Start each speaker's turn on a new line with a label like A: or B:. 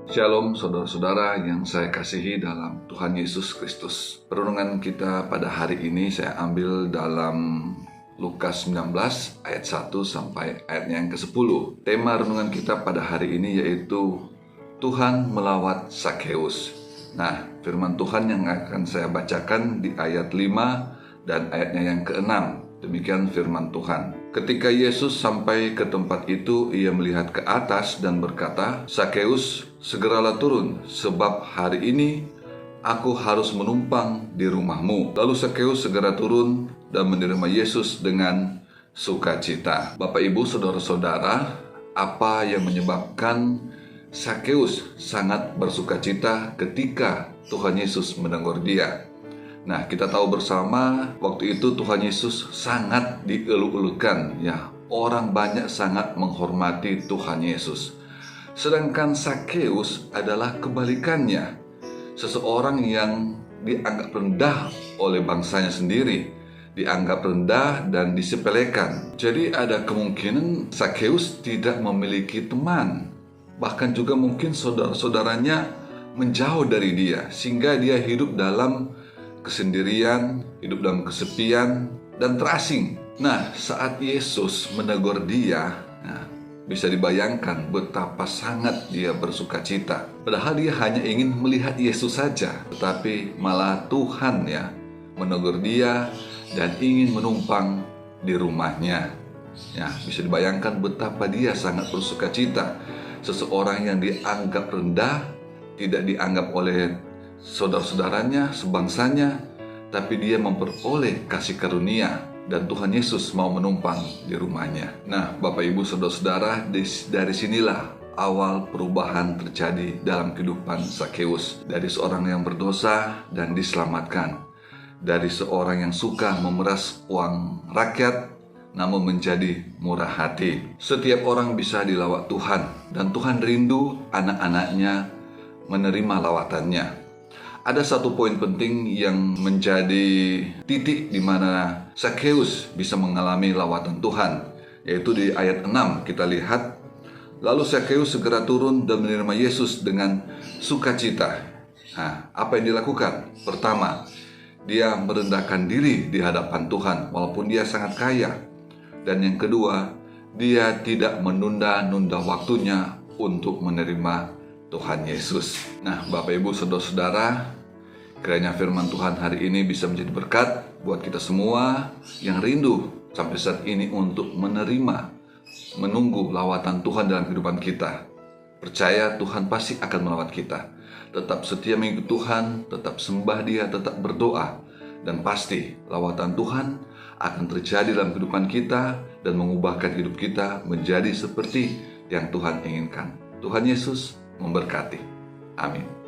A: Shalom saudara-saudara yang saya kasihi dalam Tuhan Yesus Kristus. Renungan kita pada hari ini saya ambil dalam Lukas 19 ayat 1 sampai ayatnya yang ke-10. Tema renungan kita pada hari ini yaitu Tuhan melawat Zakheus. Nah, firman Tuhan yang akan saya bacakan di ayat 5 dan ayatnya yang ke-6. Demikian firman Tuhan. Ketika Yesus sampai ke tempat itu, ia melihat ke atas dan berkata, "Zakheus, segeralah turun, sebab hari ini aku harus menumpang di rumahmu." Lalu Zakheus segera turun dan menerima Yesus dengan sukacita. Bapak, Ibu, saudara-saudara, apa yang menyebabkan Zakheus sangat bersukacita ketika Tuhan Yesus menegur dia? Nah, kita tahu bersama waktu itu Tuhan Yesus sangat dieluk-elukan, ya. Orang banyak sangat menghormati Tuhan Yesus. Sedangkan Zakheus adalah kebalikannya. Seseorang yang dianggap rendah oleh bangsanya sendiri, dianggap rendah dan disepelekan. Jadi ada kemungkinan Zakheus tidak memiliki teman. Bahkan juga mungkin saudara-saudaranya menjauh dari dia, sehingga dia hidup dalam kesendirian, hidup dalam kesepian, dan terasing. Nah, saat Yesus menegur dia, bisa dibayangkan betapa sangat dia bersukacita. Padahal dia hanya ingin melihat Yesus saja, tetapi malah Tuhan menegur dia dan ingin menumpang di rumahnya. Ya, bisa dibayangkan betapa dia sangat bersukacita. Seseorang yang dianggap rendah, tidak dianggap oleh saudara-saudaranya, sebangsanya, tapi dia memperoleh kasih karunia dan Tuhan Yesus mau menumpang di rumahnya. Nah, Bapak, Ibu, saudara-saudara, dari sinilah awal perubahan terjadi dalam kehidupan Zakheus. Dari seorang yang berdosa dan diselamatkan. Dari seorang yang suka memeras uang rakyat, namun menjadi murah hati. Setiap orang bisa dilawat Tuhan, dan Tuhan rindu anak-anaknya menerima lawatannya. Ada satu poin penting yang menjadi titik di mana Zakheus bisa mengalami lawatan Tuhan, yaitu di ayat 6 kita lihat, lalu Zakheus segera turun dan menerima Yesus dengan sukacita. Nah, apa yang dilakukan? Pertama, dia merendahkan diri di hadapan Tuhan walaupun dia sangat kaya. Dan yang kedua, dia tidak menunda-nunda waktunya untuk menerima Tuhan Yesus. Nah, Bapak, Ibu, saudara-saudara, kiranya firman Tuhan hari ini bisa menjadi berkat buat kita semua yang rindu sampai saat ini untuk menunggu lawatan Tuhan dalam kehidupan kita. Percaya Tuhan pasti akan melawat kita. Tetap setia mengikuti Tuhan, tetap sembah Dia, tetap berdoa, dan pasti lawatan Tuhan akan terjadi dalam kehidupan kita dan mengubahkan hidup kita menjadi seperti yang Tuhan inginkan. Tuhan Yesus memberkati. Amin.